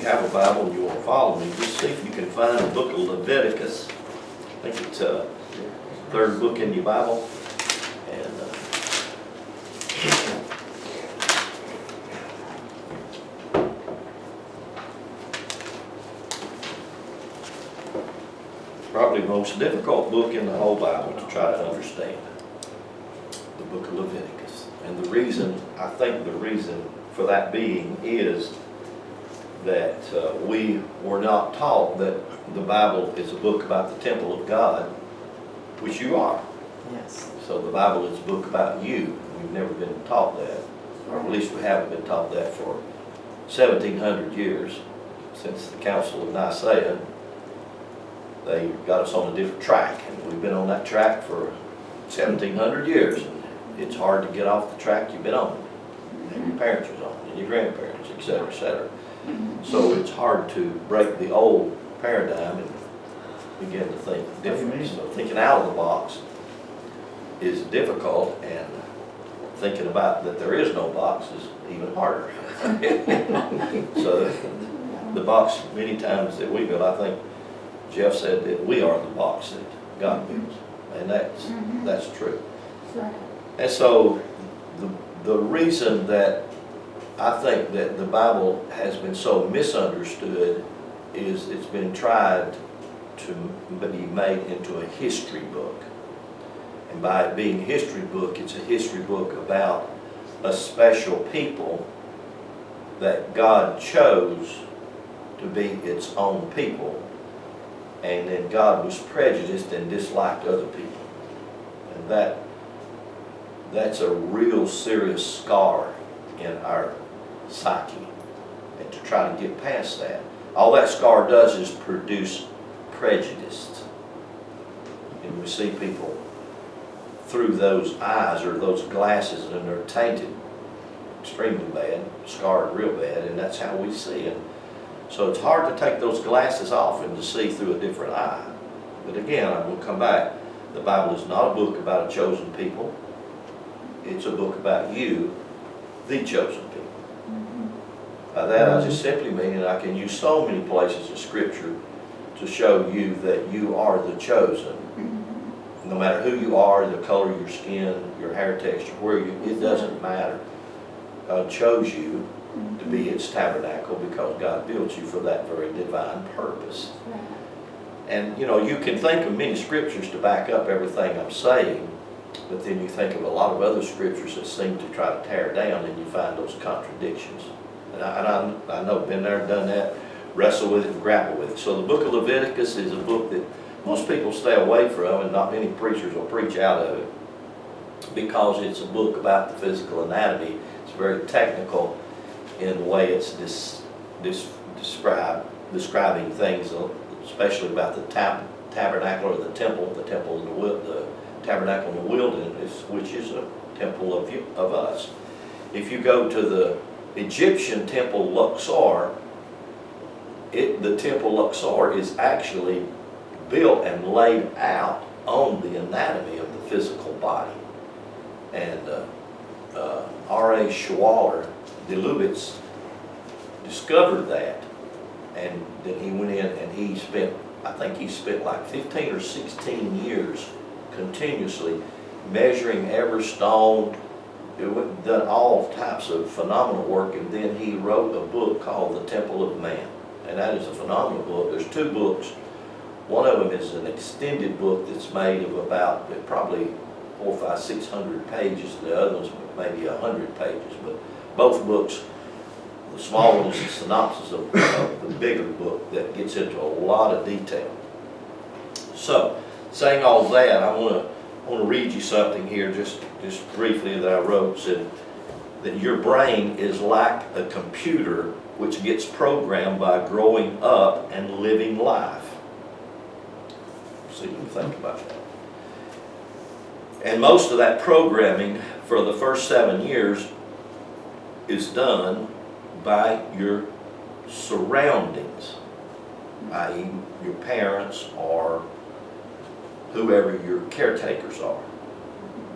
you have a Bible and you want to follow me, just see if you can find the book of Leviticus. I think it's third book in your Bible. And probably the most difficult book in the whole Bible to try to understand, the book of Leviticus. And the reason, I think the reason for that being is that we were not taught that the Bible is a book about the temple of God, which you are. Yes. So the Bible is a book about you. We've never been taught that, or at least we haven't been taught that for 1,700 years, since the Council of Nicaea. They got us on a different track, and we've been on that track for 1,700 years. And it's hard to get off the track you've been on, and your parents was on, and your grandparents, et cetera, et cetera. So it's hard to break the old paradigm and begin to think differently. So thinking out of the box is difficult, and thinking about that there is no box is even harder. So the box, many times that we build, I think Jeff said that we are the box that God builds, and that's true. And so the reason that I think that the Bible has been so misunderstood is it's been tried to be made into a history book. And by it being a history book, it's a history book about a special people that God chose to be its own people. And then God was prejudiced and disliked other people. And that's a real serious scar in our psyche. And to try to get past that, all that scar does is produce prejudice. And we see people through those eyes or those glasses, and they're tainted extremely bad, scarred real bad, and that's how we see it. So it's hard to take those glasses off and to see through a different eye. But again, I'm going to come back. The Bible is not a book about a chosen people. It's a book about you, the chosen people. By that I just simply mean that I can use so many places of Scripture to show you that you are the chosen. No matter who you are, the color of your skin, your hair texture, it doesn't matter. God chose you to be its tabernacle because God built you for that very divine purpose. And you know, you can think of many scriptures to back up everything I'm saying, but then you think of a lot of other scriptures that seem to try to tear down, and you find those contradictions. And I know, been there, done that, wrestle with it and grapple with it. So the book of Leviticus is a book that most people stay away from, and not many preachers will preach out of it, because it's a book about the physical anatomy. It's very technical in the way it's describing things, especially about the tabernacle or the temple the tabernacle in the wilderness, which is a temple of us. If you go to the Egyptian temple Luxor, the temple Luxor is actually built and laid out on the anatomy of the physical body. And R.A. Schwaller de Lubitz discovered that, and then he went in and I think he spent like 15 or 16 years continuously measuring every stone, done all types of phenomenal work, and then he wrote a book called The Temple of Man. And that is a phenomenal book. There's two books. One of them is an extended book that's made of about probably 400, 500, 600 pages. The other one's maybe 100 pages. But both books, the small one is a synopsis of the bigger book that gets into a lot of detail. So, saying all that, I want to read you something here just briefly that I wrote. It said that your brain is like a computer which gets programmed by growing up and living life. So you can think about that. And most of that programming for the first 7 years is done by your surroundings, i.e. your parents or whoever your caretakers are.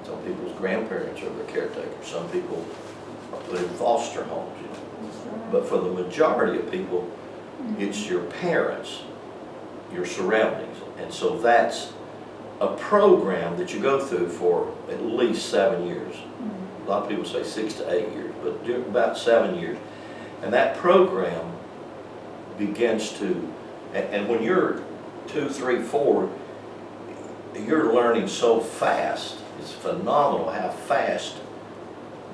Some people's grandparents are their caretakers. Some people are put in foster homes. But for the majority of people, It's your parents, your surroundings. And so that's a program that you go through for at least 7 years. A lot of people say 6 to 8 years, but about 7 years. And that program begins to, and when you're 2, 3, 4, you're learning so fast. It's phenomenal how fast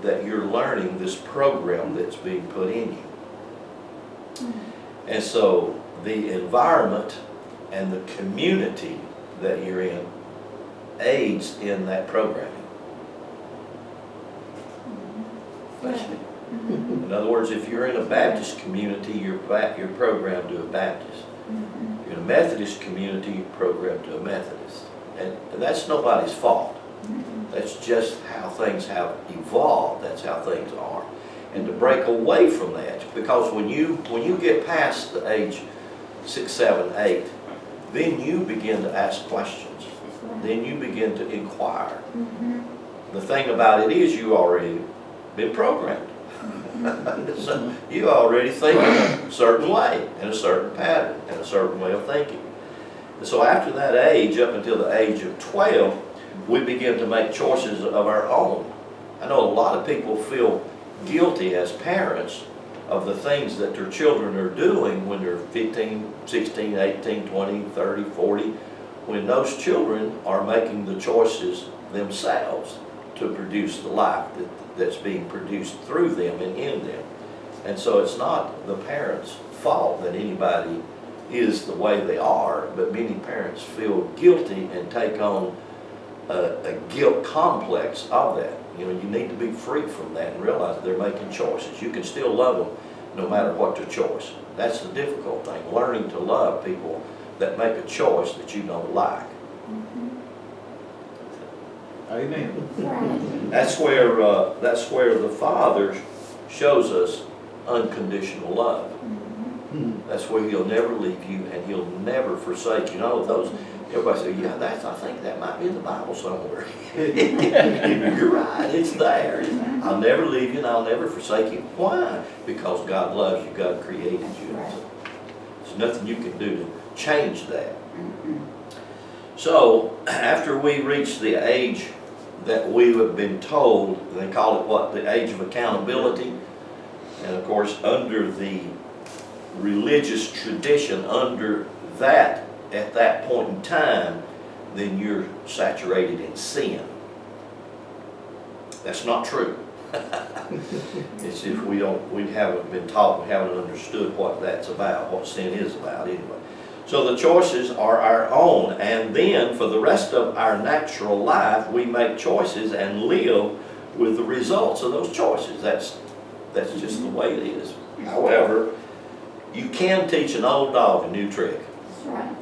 that you're learning this program that's being put in you. And so the environment and the community that you're in aids in that programming. In other words, if you're in a Baptist community, you're programmed to a Baptist. If you're in a Methodist community, you're programmed to a Methodist. And that's nobody's fault. That's just how things have evolved. That's how things are. And to break away from that, because when you get past the age 6, 7, 8, then you begin to ask questions. Then you begin to inquire. The thing about it is you already been programmed. So you already think in a certain way, in a certain pattern, in a certain way of thinking. And so after that age, up until the age of 12, we begin to make choices of our own. I know a lot of people feel guilty as parents of the things that their children are doing when they're 15, 16, 18, 20, 30, 40, when those children are making the choices themselves to produce the life that's being produced through them and in them. And so it's not the parents' fault that anybody is the way they are, but many parents feel guilty and take on a guilt complex of that. You know, you need to be free from that and realize that they're making choices. You can still love them no matter what their choice. That's the difficult thing, learning to love people that make a choice that you don't like. Amen. That's where the Father shows us unconditional love. That's where He'll never leave you and He'll never forsake you. You know, those, everybody say, yeah, I think that might be in the Bible somewhere. You're right, it's there. I'll never leave you and I'll never forsake you. Why? Because God loves you, God created you. There's nothing you can do to change that. So, after we reach the age that we have been told, they call it what? The age of accountability. And of course, under the religious tradition, under that, at that point in time, then you're saturated in sin. That's not true. It's if we haven't been taught, we haven't understood what that's about, what sin is about anyway. So the choices are our own, and then for the rest of our natural life, we make choices and live with the results of those choices. That's just the way it is. However, you can teach an old dog a new trick. That's right.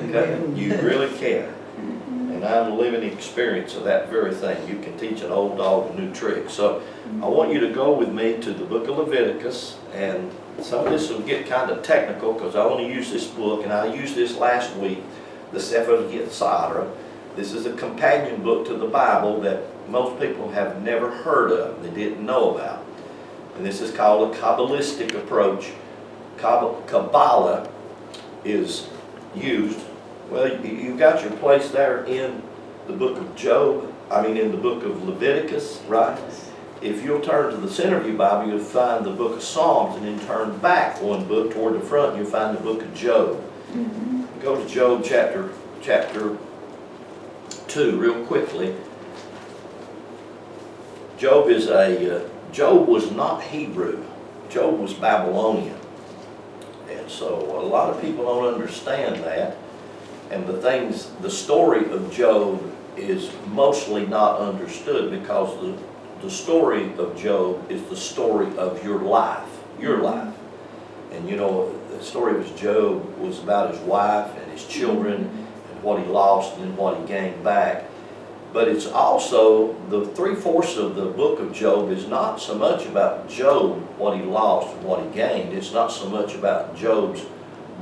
Okay? You really can. And I'm a living experience of that very thing. You can teach an old dog a new trick. So I want you to go with me to the book of Leviticus, and some of this will get kind of technical because I only use this book, and I used this last week, the Sefer Yetzirah. This is a companion book to the Bible that most people have never heard of, they didn't know about. And this is called a Kabbalistic approach. Kabbalah is used. Well, you've got your place there in the book of in the book of Leviticus, right? If you'll turn to the center of your Bible, you'll find the book of Psalms, and then turn back one book toward the front, you'll find the book of Job. Go to Job chapter 2 real quickly. Job was not Hebrew. Job was Babylonian. And so a lot of people don't understand that. And the story of Job is mostly not understood because the story of Job is the story of your life. And you know, the story of Job was about his wife and his children and what he lost and then what he gained back. But it's also, the 3/4 of the book of Job is not so much about Job, what he lost and what he gained. It's not so much about Job's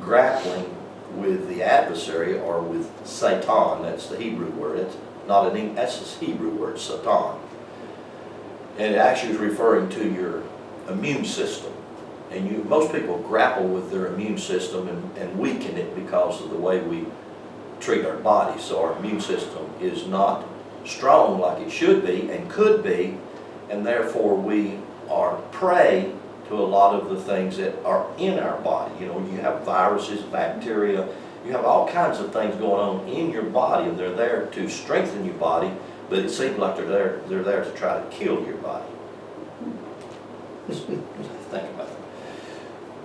grappling with the adversary or with Satan. That's the Hebrew word. That's the Hebrew word, Satan. And it actually is referring to your immune system. And most people grapple with their immune system and weaken it because of the way we treat our bodies. So our immune system is not strong like it should be and could be, and therefore we are prey to a lot of the things that are in our body. You know, you have viruses, bacteria, you have all kinds of things going on in your body, and they're there to strengthen your body, but it seems like they're there to try to kill your body. Think about it.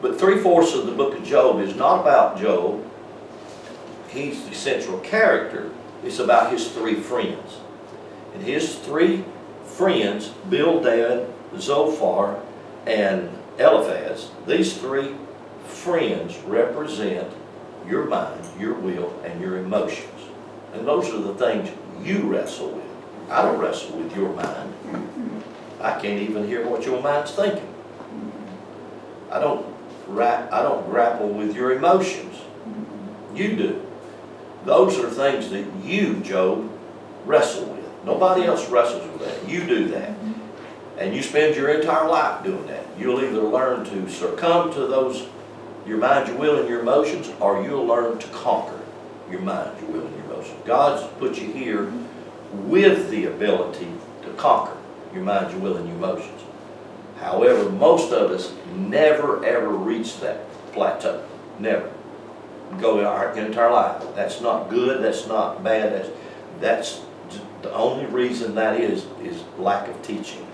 But 3/4 of the book of Job is not about Job. He's the central character. It's about his 3 friends. And his 3 friends, Bildad, Zophar, and Eliphaz, these 3 friends represent your mind, your will, and your emotions. And those are the things you wrestle with. I don't wrestle with your mind. I can't even hear what your mind's thinking. I don't grapple with your emotions. You do. Those are things that you, Job, wrestle with. Nobody else wrestles with that. You do that. And you spend your entire life doing that. You'll either learn to succumb to those, your mind, your will, and your emotions, or you'll learn to conquer your mind, your will, and your emotions. God's put you here with the ability to conquer your mind, your will, and your emotions. However, most of us never ever reach that plateau. Never. Go our entire life. That's not good, that's not bad, that's the only reason that is lack of teaching.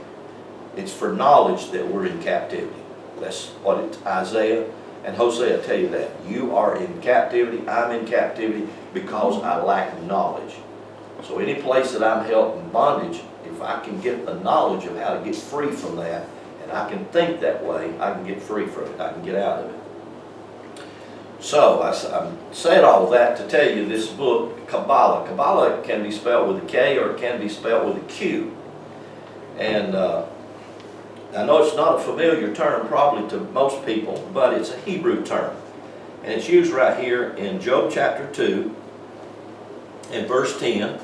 It's for knowledge that we're in captivity. That's what Isaiah and Hosea tell you that. You are in captivity, I'm in captivity because I lack knowledge. So any place that I'm held in bondage, if I can get the knowledge of how to get free from that, and I can think that way, I can get free from it, I can get out of it. So I said all that to tell you this book, Kabbalah. Kabbalah can be spelled with a K or it can be spelled with a Q. And I know it's not a familiar term probably to most people, but it's a Hebrew term. And it's used right here in Job chapter 2, in verse 10.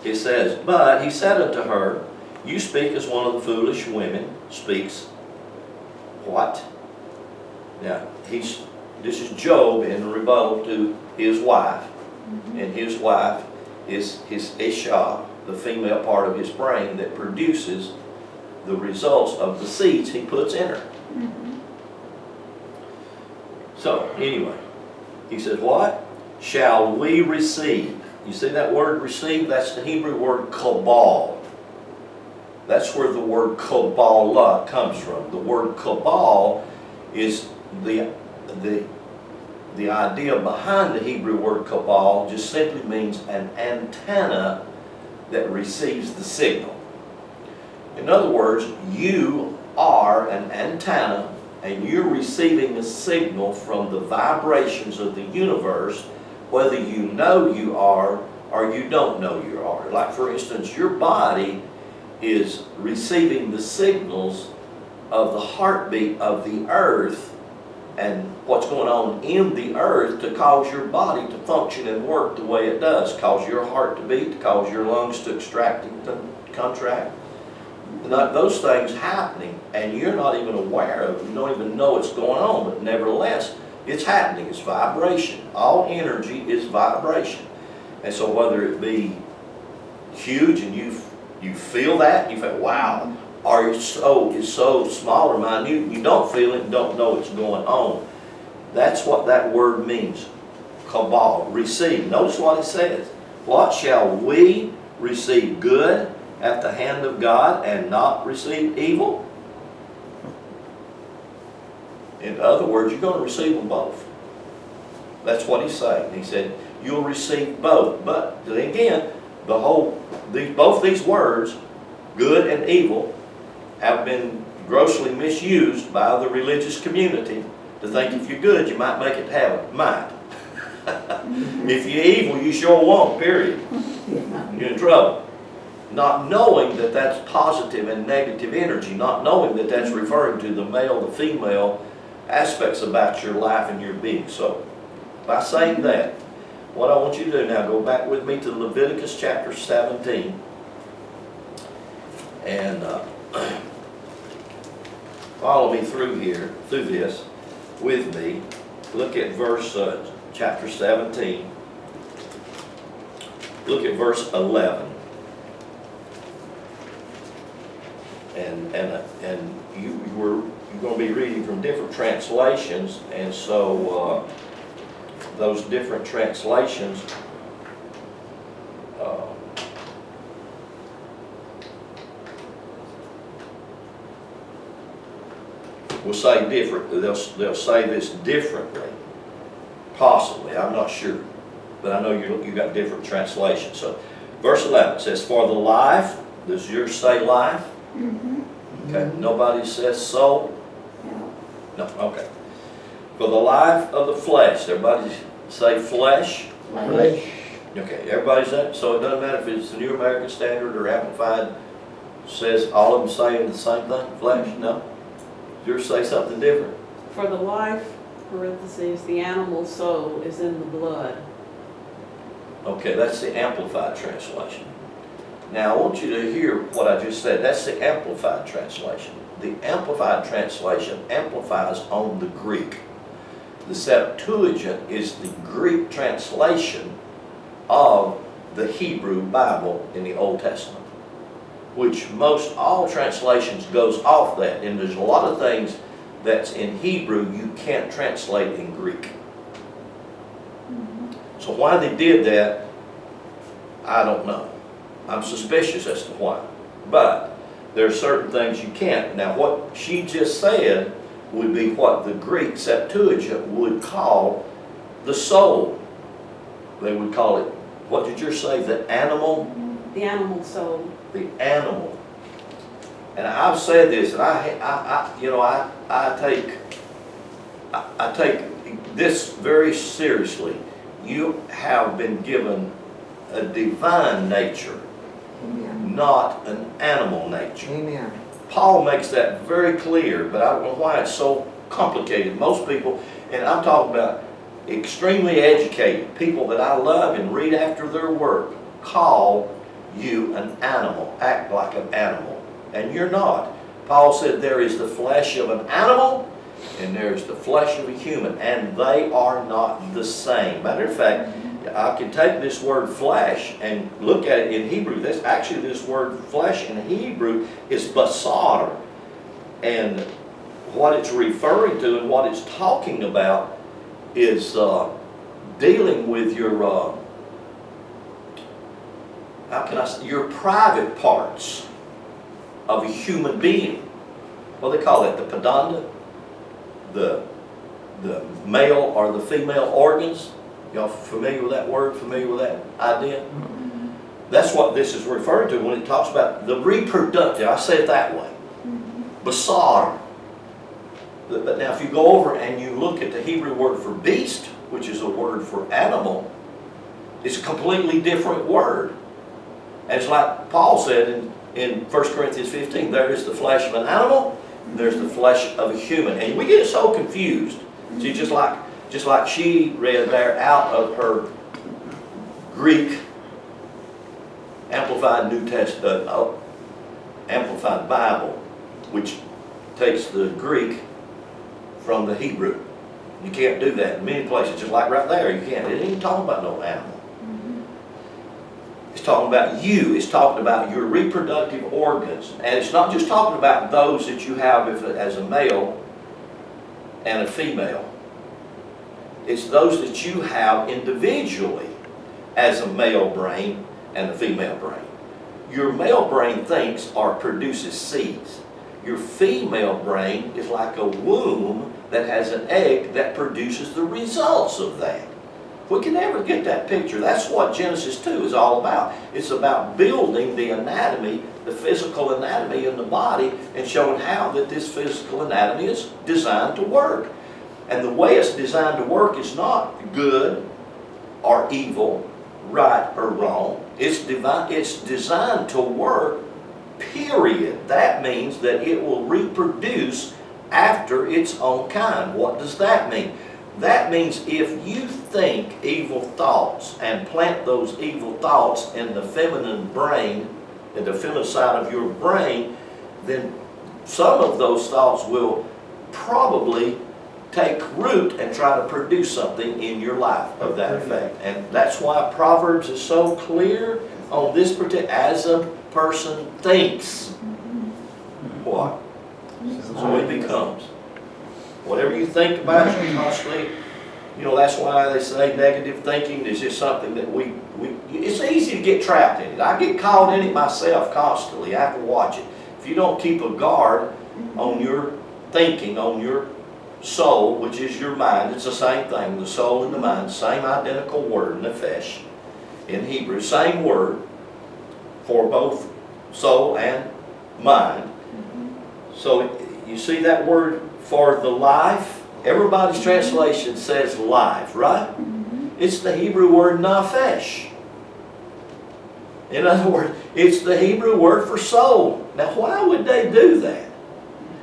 It says, "But he said unto her, You speak as one of the foolish women speaks." What? Now, this is Job in rebuttal to his wife. And his wife is his Isha, the female part of his brain that produces the results of the seeds he puts in her. So, anyway, he says, what? Shall we receive? You see that word receive? That's the Hebrew word kabal. That's where the word Kabbalah comes from. The word kabal is the idea behind the Hebrew word kabal just simply means an antenna that receives the signal. In other words, you are an antenna and you're receiving a signal from the vibrations of the universe, whether you know you are or you don't know you are. Like for instance, your body is receiving the signals of the heartbeat of the earth and what's going on in the earth to cause your body to function and work the way it does, cause your heart to beat, cause your lungs to extract and contract. Those things happening and you're not even aware of it, you don't even know what's going on, but nevertheless, it's happening. It's vibration. All energy is vibration. And so whether it be huge and you feel that, you feel, wow, or it's so small or minute, you don't feel it and don't know what's going on. That's what that word means. Kabal, receive. Notice what it says. What shall we receive good at the hand of God and not receive evil? In other words, you're going to receive them both. That's what he's saying. He said, you'll receive both. But again, both these words, good and evil, have been grossly misused by the religious community to think if you're good, you might make it to heaven. Might. If you're evil, you sure won't, period. You're in trouble. Not knowing that that's positive and negative energy, not knowing that that's referring to the male, the female aspects about your life and your being. So, by saying that, what I want you to do now, go back with me to Leviticus chapter 17. And follow me through this with me. Look at verse, chapter 17. Look at verse 11. And you're going to be reading from different translations, and so those different translations will say different. They'll say this differently, possibly. I'm not sure, but I know you got different translations. So, verse 11 says, "For the life." Does yours say life? Mm-hmm. Okay. Nobody says soul. No. No. Okay. For the life of the flesh. Everybody say flesh. Flesh. Okay. Everybody's that. So it doesn't matter if it's the New American Standard or Amplified. Says all of them saying the same thing. Flesh. No. Yours say something different. For the life, parentheses, the animal soul is in the blood. Okay, that's the Amplified translation. Now I want you to hear what I just said. That's the Amplified translation. The Amplified translation amplifies on the Greek. The Septuagint is the Greek translation of the Hebrew Bible in the Old Testament, which most all translations goes off that. And there's a lot of things that's in Hebrew you can't translate in Greek. So why they did that, I don't know. I'm suspicious as to why. But there are certain things you can't. Now what she just said would be what the Greek Septuagint would call the soul. They would call it, what did yours say, the animal? The animal soul. The animal. And I've said this, and I take this very seriously. You have been given a divine nature, Amen. not an animal nature. Amen. Paul makes that very clear, but I don't know why it's so complicated. Most people, and I'm talking about extremely educated people that I love and read after their work, call you an animal, act like an animal, and you're not. Paul said there is the flesh of an animal and there's the flesh of a human, and they are not the same. Matter of fact, I can take this word flesh and look at it in Hebrew. This word flesh in Hebrew is basar, and what it's referring to and what it's talking about is dealing with your your private parts of a human being. What do they call it? The pedunda? The male or the female organs? Y'all familiar with that word? Familiar with that idea? That's what this is referring to when it talks about the reproductive. I say it that way. Basar. But now if you go over and you look at the Hebrew word for beast, which is a word for animal, it's a completely different word. And it's like Paul said in 1 Corinthians 15, there is the flesh of an animal, and there's the flesh of a human. And we get so confused. See, just like she read there out of her Greek Amplified New Testament, Amplified Bible, which takes the Greek from the Hebrew. You can't do that in many places, just like right there. You can't. It ain't talking about no animal. It's talking about you. It's talking about your reproductive organs. And it's not just talking about those that you have as a male and a female. It's those that you have individually as a male brain and a female brain. Your male brain thinks or produces seeds. Your female brain is like a womb that has an egg that produces the results of that. If we can ever get that picture, that's what Genesis 2 is all about. It's about building the anatomy, the physical anatomy in the body, and showing how that this physical anatomy is designed to work. And the way it's designed to work is not good or evil, right or wrong. It's designed to work, period. That means that it will reproduce after its own kind. What does that mean? That means if you think evil thoughts and plant those evil thoughts in the feminine brain, in the feminine side of your brain, then some of those thoughts will probably take root and try to produce something in your life of that effect. And that's why Proverbs is so clear on this particular, as a person thinks, what? So it becomes. Whatever you think about, you constantly, that's why they say negative thinking is just something that it's easy to get trapped in it. I get caught in it myself constantly. I have to watch it. If you don't keep a guard on your thinking, on your soul, which is your mind, it's the same thing, the soul and the mind, same identical word, nefesh, in Hebrew, same word for both soul and mind. So you see that word for the life? Everybody's translation says life, right? It's the Hebrew word nefesh. In other words, it's the Hebrew word for soul. Now, why would they do that?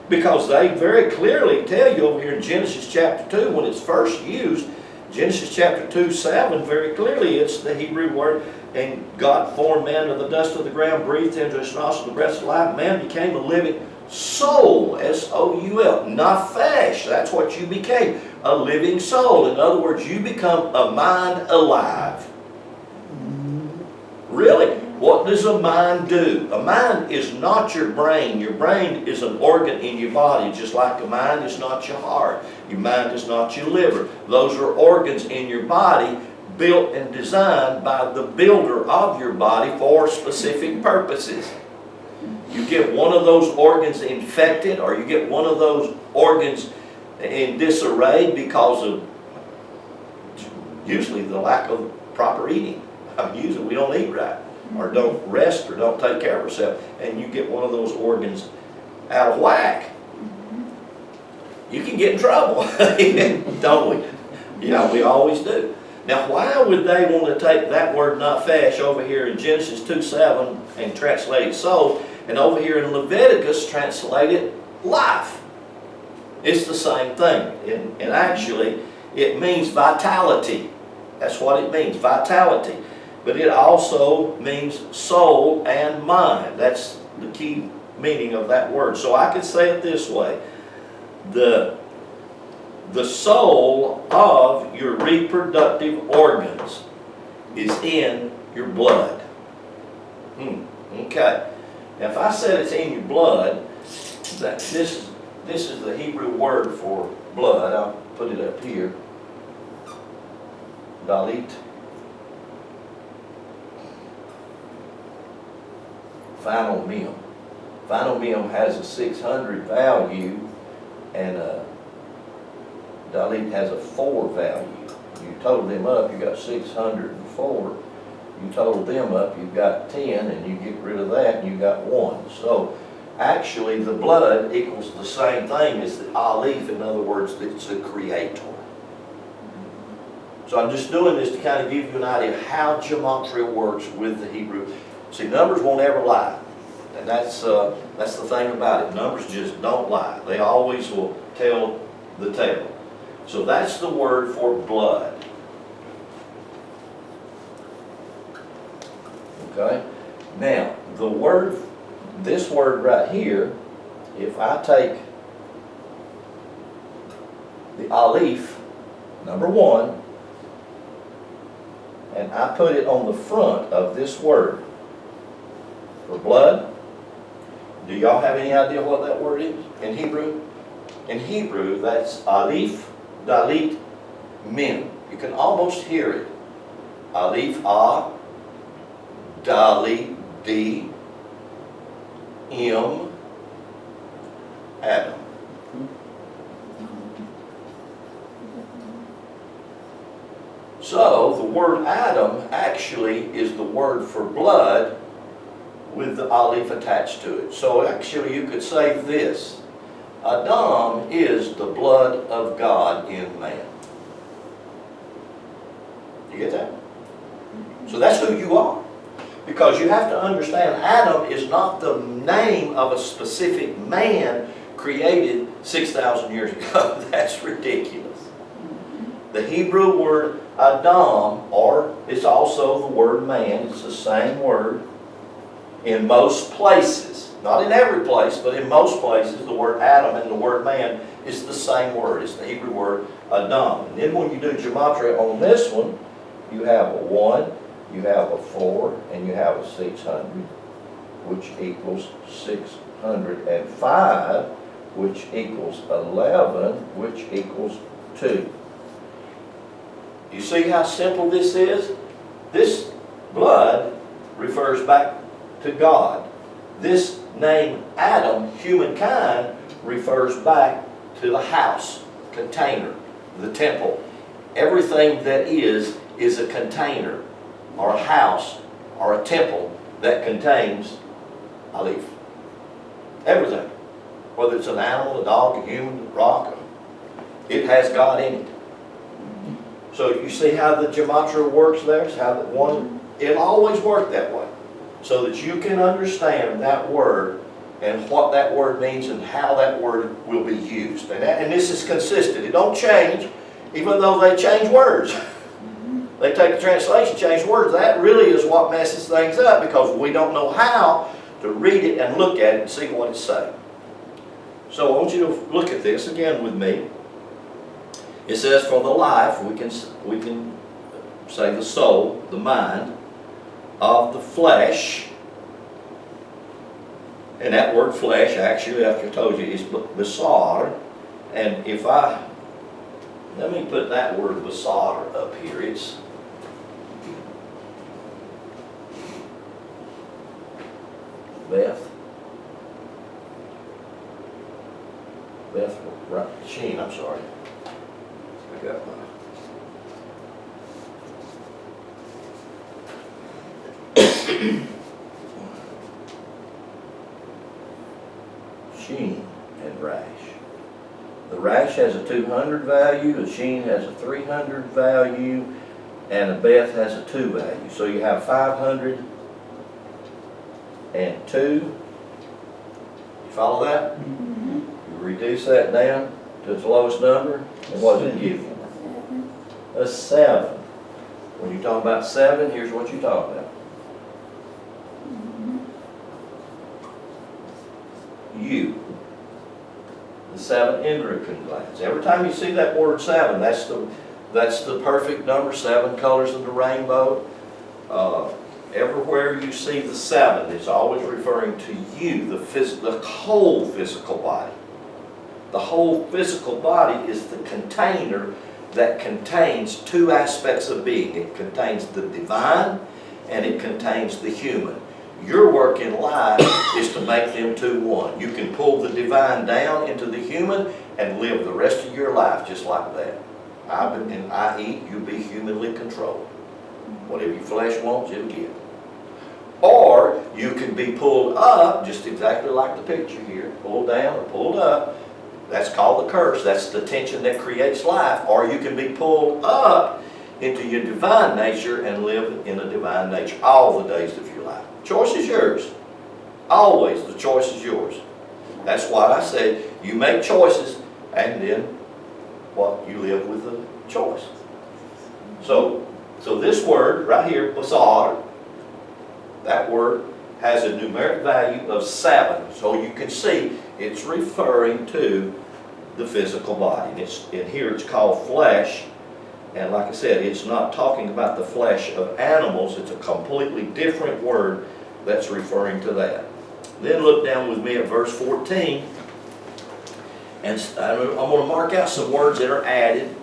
Because they very clearly tell you over here in Genesis chapter 2, when it's first used, Genesis chapter 2:7, very clearly it's the Hebrew word, and God formed man of the dust of the ground, breathed into his nostrils the breath of life, man became a living soul, S-O-U-L, nefesh, that's what you became, a living soul. In other words, you become a mind alive. Really? What does a mind do? A mind is not your brain. Your brain is an organ in your body, just like a mind is not your heart. Your mind is not your liver. Those are organs in your body built and designed by the builder of your body for specific purposes. You get one of those organs infected, or you get one of those organs in disarray because of usually the lack of proper eating. Usually we don't eat right, or don't rest, or don't take care of ourselves, and you get one of those organs out of whack. You can get in trouble, don't we? Yeah, we always do. Now, why would they want to take that word nefesh over here in Genesis 2:7 and translate it soul, and over here in Leviticus translate it life? It's the same thing, and actually it means vitality. That's what it means, vitality. But it also means soul and mind. That's the key meaning of that word. So I could say it this way. The soul of your reproductive organs is in your blood. Okay. Now if I said it's in your blood, that this is the Hebrew word for blood. I'll put it up here. Dalit. Final mem. Final mem has a 600 value, and Dalit has a 4 value. You total them up, you got 604. You total them up, you've got 10, and you get rid of that, and you got 1. So actually the blood equals the same thing as the Aleph. In other words, it's a creator. So I'm just doing this to kind of give you an idea of how gematria works with the Hebrew. See, numbers won't ever lie. And that's the thing about it. Numbers just don't lie. They always will tell the tale. So that's the word for blood. Okay? Now, this word right here, if I take the Aleph, number 1, and I put it on the front of this word for blood, do y'all have any idea what that word is in Hebrew? In Hebrew, that's Aleph, Dalit, Mem. You can almost hear it. Aleph, A, Dalit, D, M, Adam. So the word Adam actually is the word for blood with the Aleph attached to it. So actually you could say this: Adam is the blood of God in man. You get that? So that's who you are. Because you have to understand, Adam is not the name of a specific man created 6,000 years ago. That's ridiculous. The Hebrew word Adam, or it's also the word man, it's the same word in most places. Not in every place, but in most places, the word Adam and the word man is the same word. It's the Hebrew word Adam. And then when you do gematria on this one, you have a 1, you have a 4, and you have a 600, which equals 605, which equals 11, which equals 2. You see how simple this is? This blood refers back to God. This name Adam, humankind, refers back to the house, container, the temple. Everything that is a container, or a house, or a temple that contains a leaf. Everything. Whether it's an animal, a dog, a human, a rock, it has God in it. So you see how the gematria works there? It's how that one, it'll always work that way. So that you can understand that word and what that word means and how that word will be used. And this is consistent. It don't change, even though they change words. They take the translation, change words. That really is what messes things up, because we don't know how to read it and look at it and see what it's saying. So I want you to look at this again with me. It says, for the life, we can say the soul, the mind, of the flesh. And that word flesh, actually, after I told you, is basar. And if let me put that word basar up here. It's Sheen, I'm sorry. I got my Sheen and rash. The rash has a 200 value, the sheen has a 300 value, and a beth has a 2 value. So you have 502. You follow that? You reduce that down to its lowest number, and what does it give you? A 7. When you talk about 7, here's what you talk about. You. The 7 endocrine glands. Every time you see that word 7, that's the perfect number. 7 colors of the rainbow. Everywhere you see the 7, it's always referring to you, the whole physical body. The whole physical body is the container that contains 2 aspects of being. It contains the divine and it contains the human. Your work in life is to make them 2 one. You can pull the divine down into the human and live the rest of your life just like that. I eat, you be humanly controlled. Whatever your flesh wants, it'll get. Or you can be pulled up, just exactly like the picture here, pulled down or pulled up. That's called the curse. That's the tension that creates life. Or you can be pulled up into your divine nature and live in a divine nature all the days of your life. Choice is yours. Always the choice is yours. That's why I said you make choices and then what you live with the choice. So this word right here, basar, that word has a numeric value of 7. So you can see it's referring to the physical body. And here it's called flesh. And like I said, it's not talking about the flesh of animals. It's a completely different word that's referring to that. Then look down with me at verse 14. And I'm going to mark out some words that are added.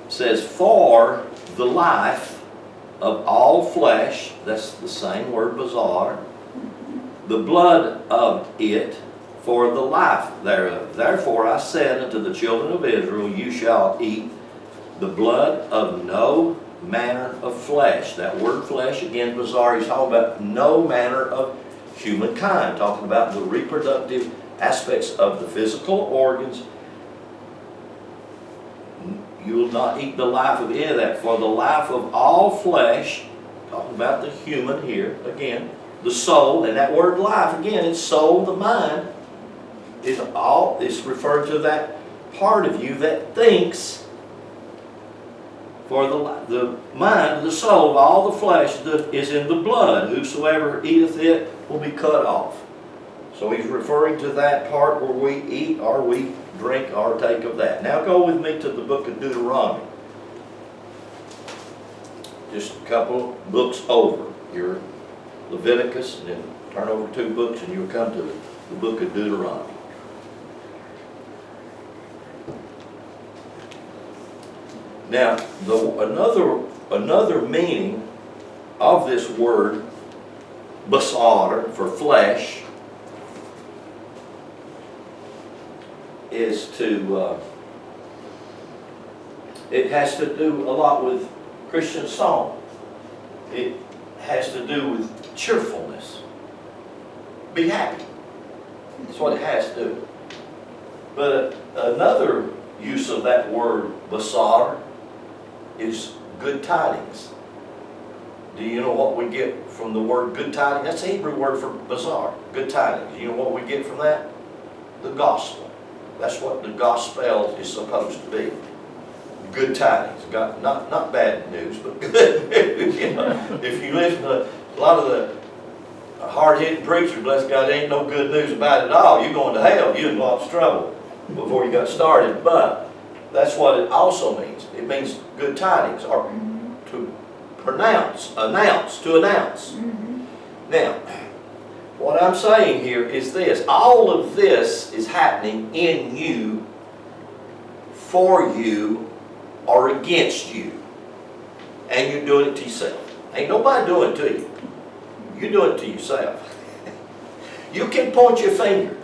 It says, for the life of all flesh, that's the same word, bazar, the blood of it, for the life thereof. Therefore I said unto the children of Israel, you shall eat the blood of no manner of flesh. That word flesh, again, bazar, he's talking about no manner of humankind, talking about the reproductive aspects of the physical organs. You will not eat the life of any of that, for the life of all flesh, talking about the human here, again, the soul, and that word life, again, it's soul, the mind, is referring to that part of you that thinks. For the mind, the soul of all the flesh that is in the blood, whosoever eateth it will be cut off. So he's referring to that part where we eat or we drink or take of that. Now go with me to the book of Deuteronomy. Just a couple books over. You're Leviticus, and then turn over 2 books and you'll come to the book of Deuteronomy. Now, another meaning of this word, basar, for flesh, is to, it has to do a lot with Christian song. It has to do with cheerfulness. Be happy. That's what it has to do. But another use of that word, basar, is good tidings. Do you know what we get from the word good tidings? That's the Hebrew word for bazaar, good tidings. You know what we get from that? The gospel. That's what the gospel is supposed to be. Good tidings. Not bad news, but good news. You know, if you listen to a lot of the hard-hitting preachers, bless God, there ain't no good news about it at all. You're going to hell. You're in lots of trouble before you got started. But that's what it also means. It means good tidings, or to pronounce, announce, to announce. Now, what I'm saying here is this. All of this is happening in you, for you, or against you. And you're doing it to yourself. Ain't nobody doing it to you. You're doing it to yourself. You can point your finger.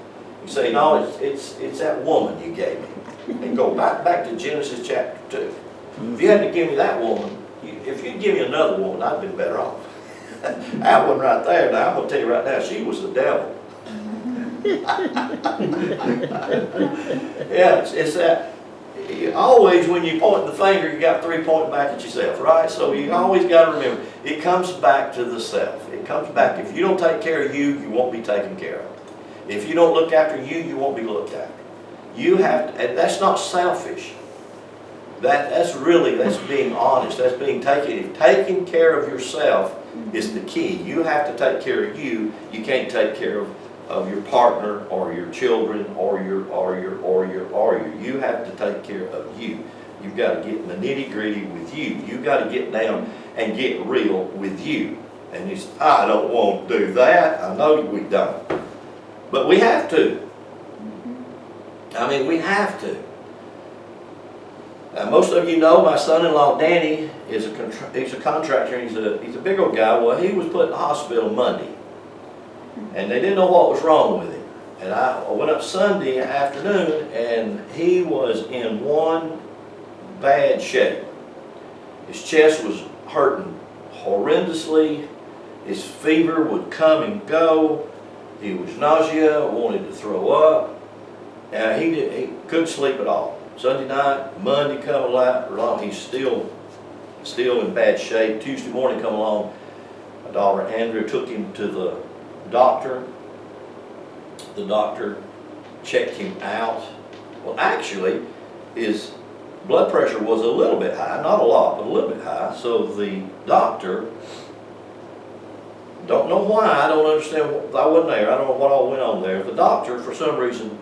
You say, no, it's that woman you gave me. And go back to Genesis chapter 2. If you hadn't given me that woman, if you'd give me another woman, I'd been better off. That one right there, now I'm going to tell you right now, she was the devil. Yeah, it's that. Always when you point the finger, you got 3 pointing back at yourself, right? So you always got to remember, it comes back to the self. It comes back, if you don't take care of you, you won't be taken care of. If you don't look after you, you won't be looked after. You have to, and that's not selfish. That's being honest. That's being taking care of yourself is the key. You have to take care of you. You can't take care of your partner or your children or your. You have to take care of you. You've got to get in the nitty-gritty with you. You've got to get down and get real with you. And you say, I don't want to do that. I know we don't. But we have to. I mean, we have to. Now, most of you know my son-in-law Danny is he's a contractor. He's a big old guy. Well, he was put in the hospital Monday, and they didn't know what was wrong with him. And I went up Sunday afternoon, and he was in one bad shape. His chest was hurting horrendously. His fever would come and go. He was nausea, wanted to throw up. And he couldn't sleep at all. Sunday night, Monday come along, he's still in bad shape. Tuesday morning come along, my daughter Andrea took him to the doctor. The doctor checked him out. Well, actually, his blood pressure was a little bit high, not a lot, but a little bit high. So the doctor, don't know why, I don't understand, I wasn't there, I don't know what all went on there. The doctor, for some reason,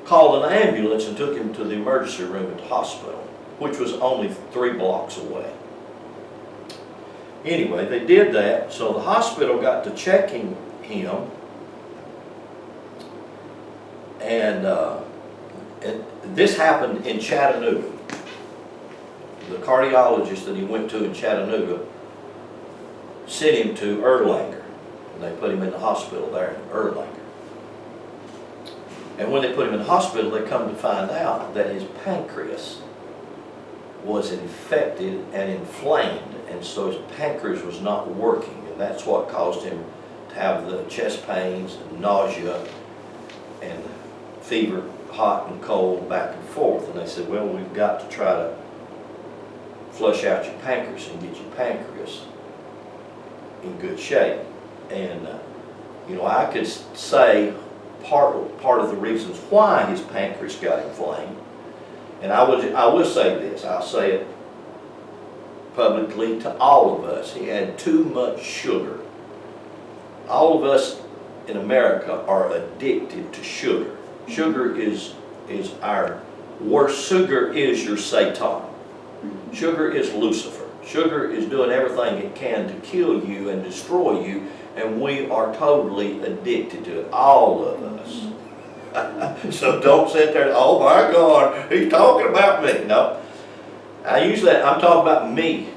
called an ambulance and took him to the emergency room at the hospital, which was only 3 blocks away. Anyway, they did that, so the hospital got to checking him, and this happened in Chattanooga. The cardiologist that he went to in Chattanooga sent him to Erlanger, and they put him in the hospital there in Erlanger. And when they put him in the hospital, they come to find out that his pancreas was infected and inflamed, and so his pancreas was not working, and that's what caused him to have the chest pains and nausea and fever, hot and cold, back and forth. And they said, well, we've got to try to flush out your pancreas and get your pancreas in good shape. And you know, I could say part of the reasons why his pancreas got inflamed. And I will say this, I'll say it publicly to all of us. He had too much sugar. All of us in America are addicted to sugar. Sugar is our worst. Sugar is your Satan. Sugar is Lucifer. Sugar is doing everything it can to kill you and destroy you, and we are totally addicted to it, all of us. So don't sit there, oh my God, he's talking about me. No, I'm talking about me.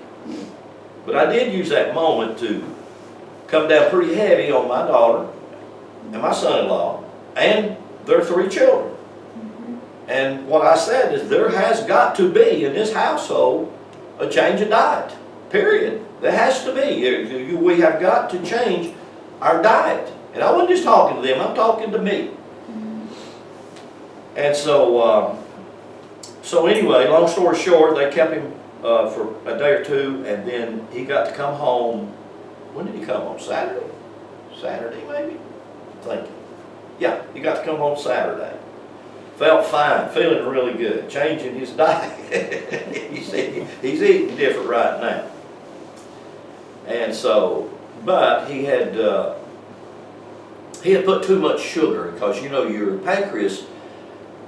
But I did use that moment to come down pretty heavy on my daughter and my son-in-law and their 3 children. And what I said is there has got to be in this household a change of diet, period. There has to be. We have got to change our diet. And I wasn't just talking to them, I'm talking to me. And so anyway, long story short, they kept him for a day or two, and then he got to come home. When did he come home? Saturday? Saturday maybe? I'm thinking. Yeah, he got to come home Saturday. Felt fine, feeling really good, changing his diet. He's eating different right now. And so, but he had put too much sugar, because you know your pancreas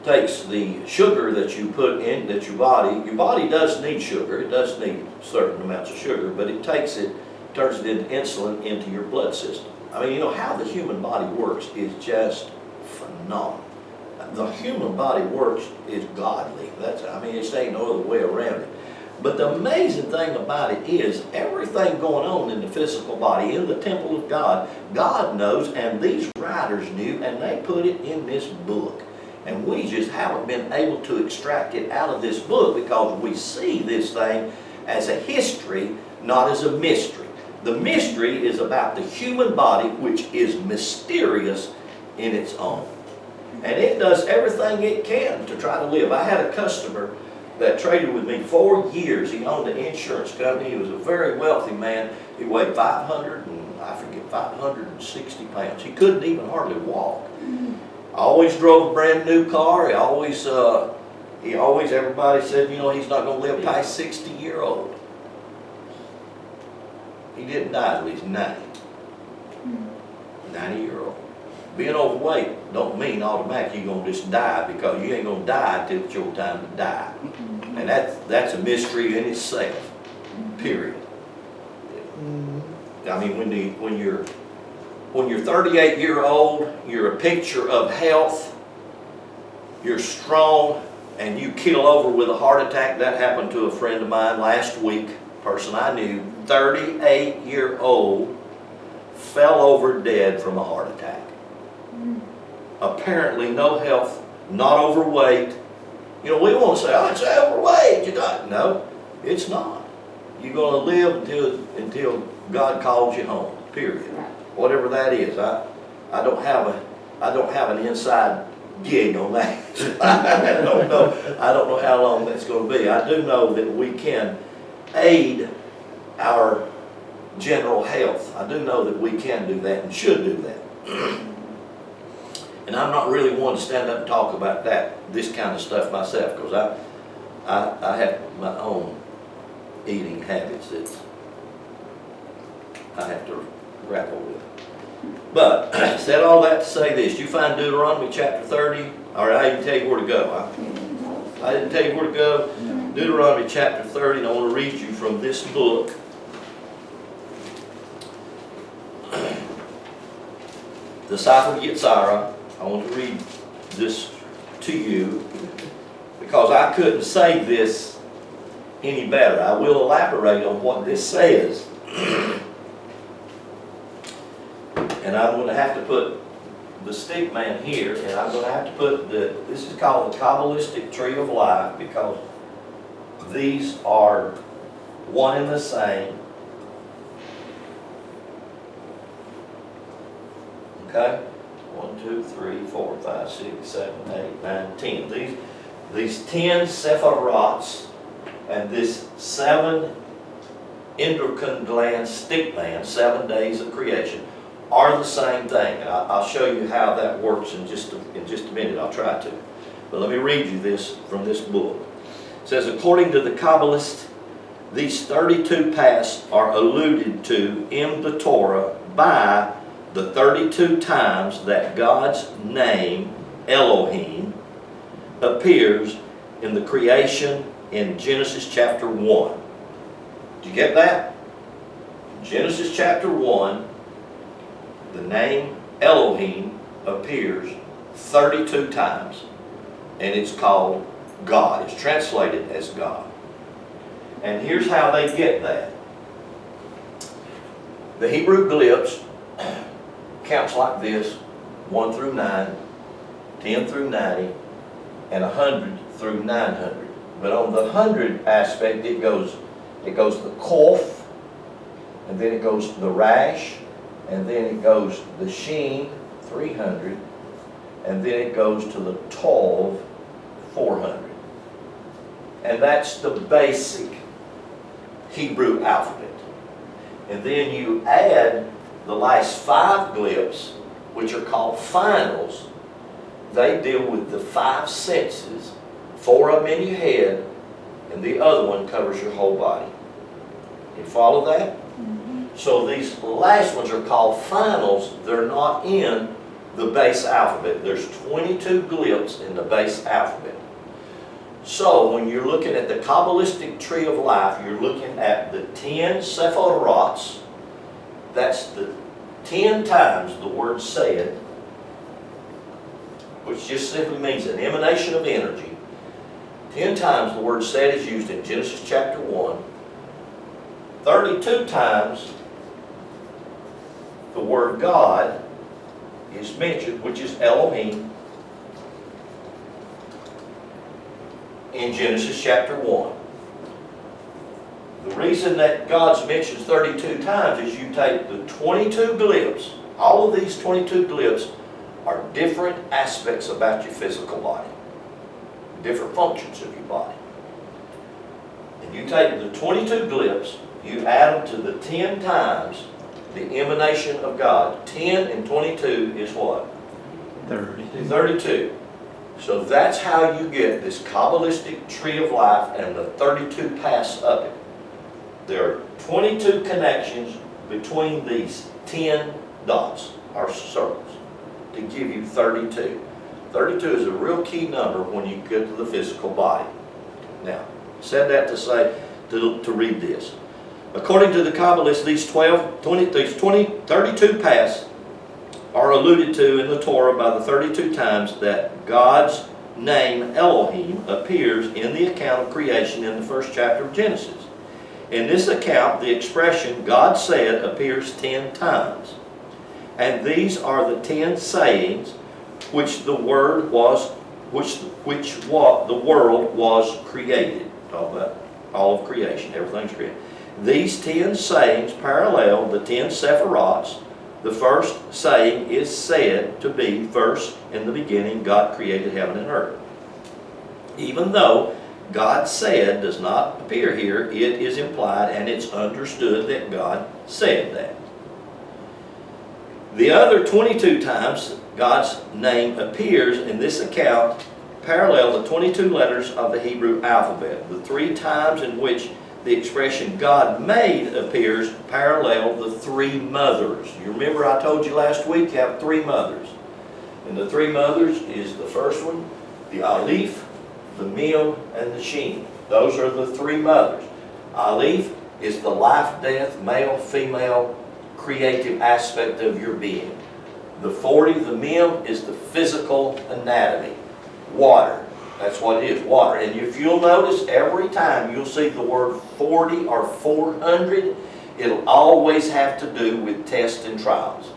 takes the sugar that you put in, that your body does need sugar, it does need certain amounts of sugar, but it takes it, turns it into insulin into your blood system. I mean, you know how the human body works is just phenomenal. The human body works is godly. It ain't no other way around it. But the amazing thing about it is everything going on in the physical body, in the temple of God, God knows, and these writers knew, and they put it in this book. And we just haven't been able to extract it out of this book because we see this thing as a history, not as a mystery. The mystery is about the human body, which is mysterious in its own. And it does everything it can to try to live. I had a customer that traded with me 4 years. He owned an insurance company. He was a very wealthy man. He weighed 560 pounds. He couldn't even hardly walk. Always drove a brand new car. Everybody said, you know, he's not going to live past 60-year-old. He didn't die until he's 90. 90-year-old. Being overweight don't mean automatically you're going to just die, because you ain't going to die until it's your time to die. And that's a mystery in itself, period. I mean, when you're 38-year-old, you're a picture of health, you're strong, and you keel over with a heart attack. That happened to a friend of mine last week, a person I knew, 38-year-old, fell over dead from a heart attack. Apparently no health, not overweight. You know, we want to say, oh, it's overweight. You not. No, it's not. You're going to live until God calls you home, period. Whatever that is. I don't have an inside gig on that. I don't know how long that's going to be. I do know that we can aid our general health. I do know that we can do that and should do that. And I'm not really one to stand up and talk about this kind of stuff myself, because I have my own eating habits that I have to grapple with. But said all that to say this: you find Deuteronomy chapter 30. All right, I didn't tell you where to go. I didn't tell you where to go. Deuteronomy chapter 30, and I want to read you from this book. The Scythe of Yetzirah. I want to read this to you because I couldn't say this any better. I will elaborate on what this says. And I'm going to have to put the stick man here, and I'm going to have to put this is called the Kabbalistic Tree of Life, because these are one and the same. Okay? 1, 2, 3, 4, 5, 6, 7, 8, 9, 10. These 10 sephirots and this 7 endocrine gland stick man, 7 days of creation, are the same thing. And I'll show you how that works in just a minute. I'll try to. But let me read you this from this book. It says, according to the Kabbalists, these 32 paths are alluded to in the Torah by the 32 times that God's name, Elohim, appears in the creation in Genesis chapter 1. Did you get that? Genesis chapter 1, the name Elohim appears 32 times, and it's called God. It's translated as God. And here's how they get that. The Hebrew glyphs counts like this: 1 through 9, 10 through 90, and 100 through 900. But on the 100 aspect, it goes the Kof, and then it goes the Rash, and then it goes the Sheen, 300, and then it goes to the Tov, 400. And that's the basic Hebrew alphabet. And then you add the last 5 glyphs, which are called finals. They deal with the 5 senses, 4 of them in your head, and the other one covers your whole body. You follow that? So these last ones are called finals. They're not in the base alphabet. There's 22 glyphs in the base alphabet. So when you're looking at the Kabbalistic tree of life, you're looking at the 10 Sephirots. That's the 10 times the word said, which just simply means an emanation of energy. 10 times the word said is used in Genesis chapter 1. 32 times the word God is mentioned, which is Elohim, in Genesis chapter 1. The reason that God's mentioned 32 times is you take the 22 glyphs. All of these 22 glyphs are different aspects about your physical body, different functions of your body. And you take the 22 glyphs, you add them to the 10 times the emanation of God. 10 and 22 is what? 32. 32. So that's how you get this Kabbalistic tree of life and the 32 paths of it. There are 22 connections between these 10 dots, or circles, to give you 32. 32 is a real key number when you get to the physical body. Now, I said that to say, to read this. According to the Kabbalists, these 32 paths are alluded to in the Torah by the 32 times that God's name, Elohim, appears in the account of creation in the first chapter of Genesis. In this account, the expression God said appears 10 times. And these are the 10 sayings which the world was created. Talk about all of creation, everything's created. These 10 sayings parallel the 10 Sephirots. The first saying is said to be, first in the beginning God created heaven and earth. Even though God said does not appear here, it is implied and it's understood that God said that. The other 22 times God's name appears in this account parallel the 22 letters of the Hebrew alphabet. The 3 times in which the expression God made appears parallel the 3 mothers. You remember I told you last week you have 3 mothers. And the 3 mothers is the first one, the Aleph, the Mem, and the Shin. Those are the 3 mothers. Aleph is the life, death, male, female, creative aspect of your being. The 40, the Mem, is the physical anatomy. Water. That's what it is, water. And if you'll notice, every time you'll see the word 40 or 400, it'll always have to do with tests and trials.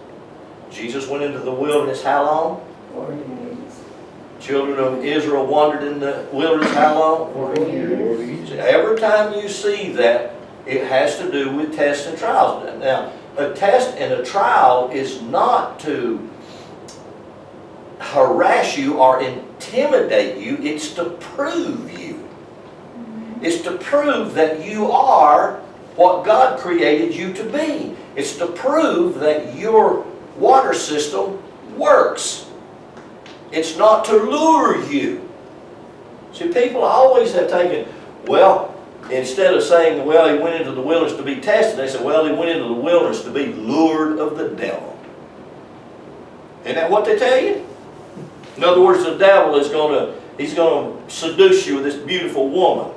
Jesus went into the wilderness how long? 40 days. Children of Israel wandered in the wilderness how long? 40 years. So every time you see that, it has to do with tests and trials. Now, a test and a trial is not to harass you or intimidate you, it's to prove you. It's to prove that you are what God created you to be. It's to prove that your water system works. It's not to lure you. See, people always have taken, well, instead of saying, well, he went into the wilderness to be tested, they say, well, he went into the wilderness to be lured of the devil. Isn't that what they tell you? In other words, the devil is he's going to seduce you with this beautiful woman.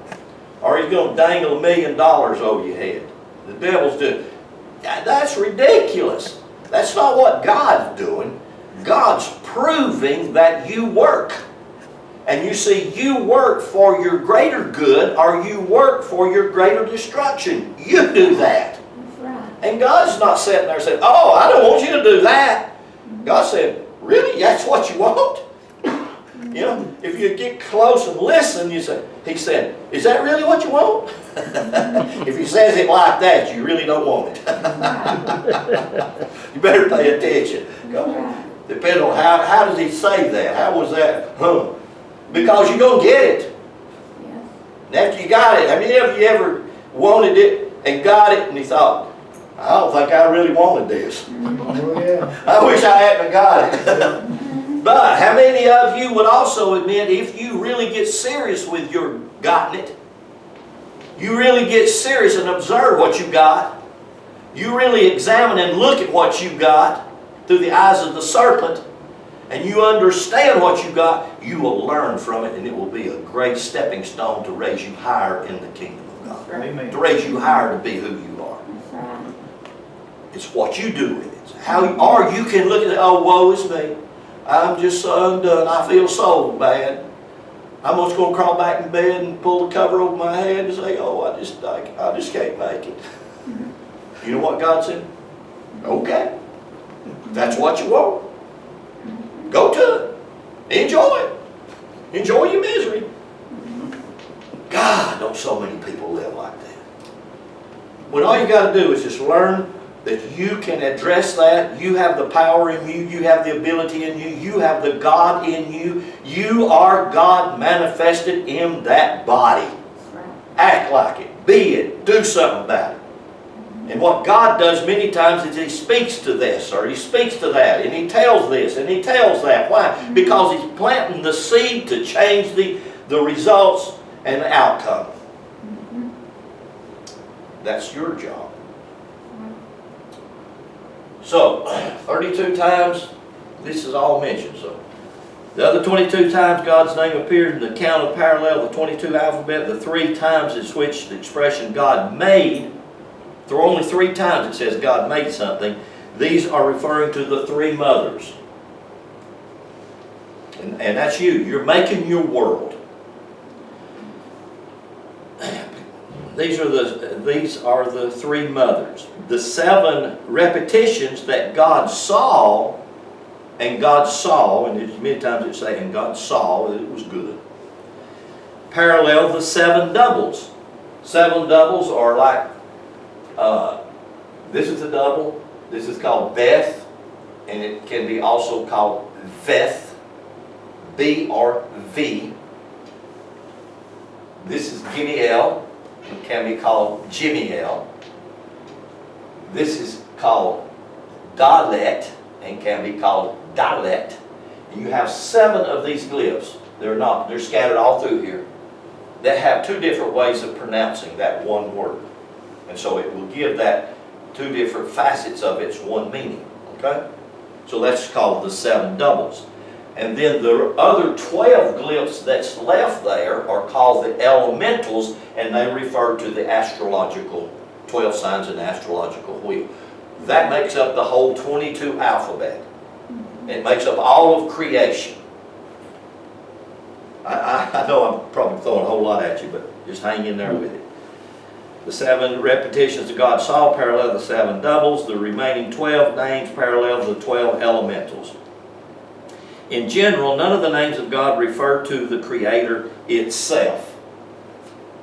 Or he's going to dangle $1 million over your head. The devil's doing. That's ridiculous. That's not what God's doing. God's proving that you work. And you see, you work for your greater good or you work for your greater destruction. You do that. That's right. And God's not sitting there saying, oh, I don't want you to do that. God said, really? That's what you want? You know, if you get close and listen, you say, he said, is that really what you want? If he says it like that, you really don't want it. You better pay attention. Depending on how does he say that? How was that? Because you're going to get it. Yes. And after you got it, have you ever wanted it and got it and you thought, I don't think I really wanted this. Oh, yeah. I wish I hadn't got it. But how many of you would also admit if you really get serious with your gotten it, you really get serious and observe what you got, you really examine and look at what you got through the eyes of the serpent, and you understand what you got, you will learn from it, and it will be a great stepping stone to raise you higher in the kingdom of God. Amen. To raise you higher to be who you are. That's right. It's what you do with it. Or you can look at it, oh, woe is me. I'm just so undone. I feel so bad. I'm just going to crawl back in bed and pull the cover over my head and say, oh, I just can't make it. You know what God said? Okay. That's what you want. Go to it. Enjoy it. Enjoy your misery. God, don't so many people live like that. When all you got to do is just learn that you can address that. You have the power in you. You have the ability in you. You have the God in you. You are God manifested in that body. Right. Act like it. Be it. Do something about it. And what God does many times is He speaks to this or He speaks to that. And He tells this and He tells that. Why? Because He's planting the seed to change the results and the outcome. That's your job. So, 32 times, this is all mentioned. So, the other 22 times God's name appears in the count of parallel, the 22 alphabet, the 3 times in which the expression God made, there are only 3 times it says God made something. These are referring to the 3 mothers. And that's you. You're making your world. These are the 3 mothers. The 7 repetitions that God saw, and many times it say, and God saw that it was good. Parallel the 7 doubles. 7 doubles are like, this is a double. This is called Beth, and it can be also called Veth, B or V. This is Gimiel. It can be called Jimiel. This is called Dalet and can be called Dalet. And you have 7 of these glyphs. They're scattered all through here. That have 2 different ways of pronouncing that one word. And so it will give that 2 different facets of its one meaning. Okay? So that's called the 7 doubles. And then the other 12 glyphs that's left there are called the elementals, and they refer to the astrological 12 signs in the astrological wheel. That makes up the whole 22 alphabet. It makes up all of creation. I know I'm probably throwing a whole lot at you, but just hang in there with it. The 7 repetitions that God saw parallel the 7 doubles. The remaining 12 names parallel the 12 elementals. In general, none of the names of God refer to the Creator itself.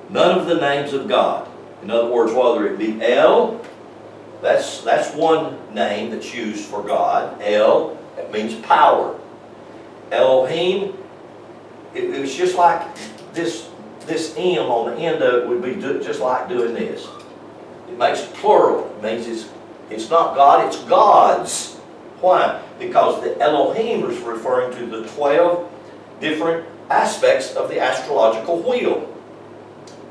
None of the names of God. In other words, whether it be El, that's one name that's used for God. El, that means power. Elohim, it was just like this M on the end of it would be just like doing this. It makes it plural. It means it's not God, it's God's. Why? Because the Elohim is referring to the 12 different aspects of the astrological wheel.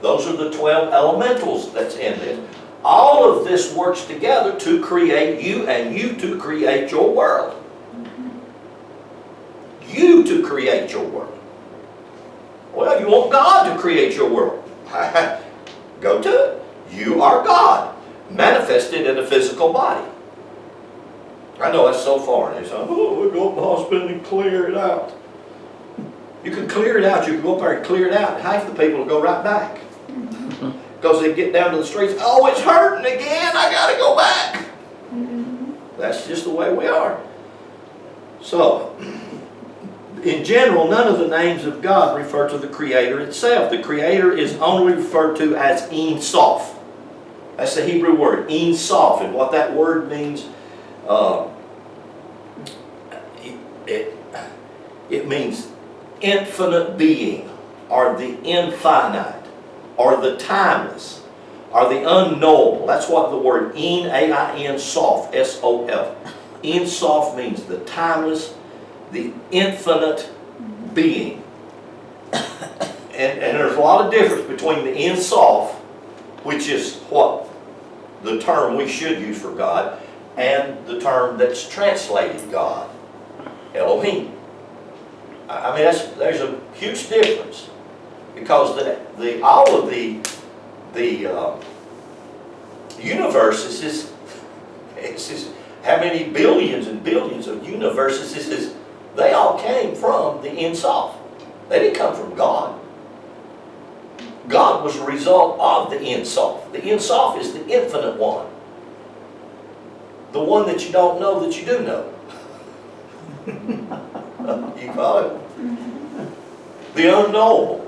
Those are the 12 elementals that's in it. All of this works together to create you and you to create your world. you to create your world. Well, you want God to create your world. Go to it. You are God, manifested in a physical body. I know that's so foreign. They say, oh, we'll go up to the hospital and clear it out. You can clear it out. You can go up there and clear it out. Half the people will go right back. Because they get down to the streets, oh, it's hurting again. I got to go back. That's just the way we are. So, in general, none of the names of God refer to the Creator itself. The Creator is only referred to as Ein Sof. That's the Hebrew word, Ein Sof. And what that word means, it means infinite being, or the infinite, or the timeless, or the unknowable. That's what the word Ein, A-I-N, Sof, S-O-F. Ein Sof means the timeless, the infinite being. And there's a lot of difference between the Ein Sof, which is what the term we should use for God, and the term that's translated God, Elohim. I mean, there's a huge difference, because all of the universe is how many billions and billions of universes they all came from the Ein Sof. They didn't come from God. God was a result of the Ein Sof. The Ein Sof is the infinite one. The one that you don't know that you do know. You call it? The unknowable.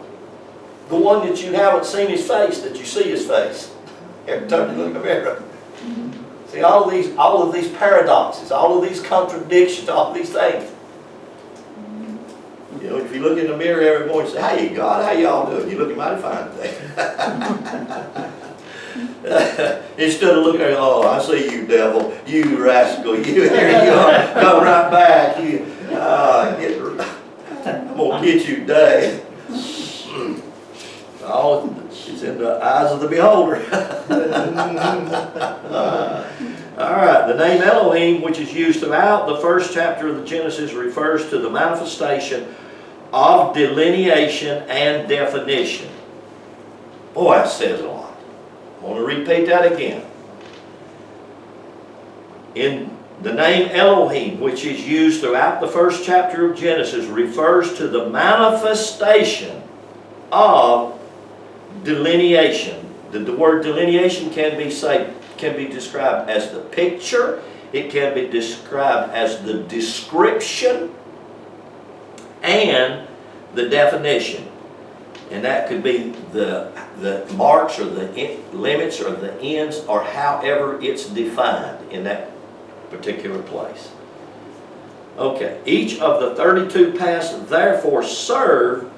The one that you haven't seen his face, that you see his face every time you look in the mirror. See, all of these paradoxes, all of these contradictions, all of these things. You know, if you look in the mirror every morning and say, hey God, how y'all doing? You looking mighty fine today. Instead of looking at, oh, I see you, devil, you rascal, you here you are, come right back. I'm going to get you today. Oh, it's in the eyes of the beholder. All right, the name Elohim, which is used throughout the first chapter of the Genesis, refers to the manifestation of delineation and definition. Boy, that says a lot. I want to repeat that again. In the name Elohim, which is used throughout the first chapter of Genesis, refers to the manifestation of delineation. The word delineation can be described as the picture. It can be described as the description and the definition. And that could be the marks or the limits or the ends, or however it's defined in that particular place. Okay, each of the 32 paths therefore serve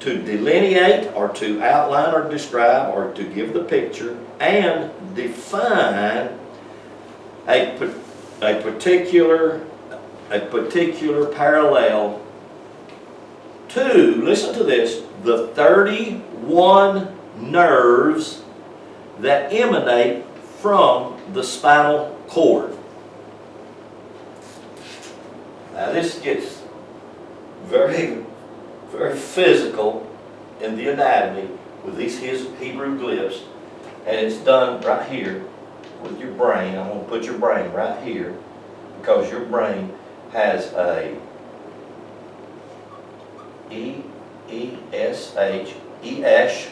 to delineate or to outline or describe or to give the picture and define a particular parallel to, listen to this, the 31 nerves that emanate from the spinal cord. Now this gets very, very physical in the anatomy with these Hebrew glyphs, and it's done right here with your brain. I'm going to put your brain right here, because your brain has a E-S-H,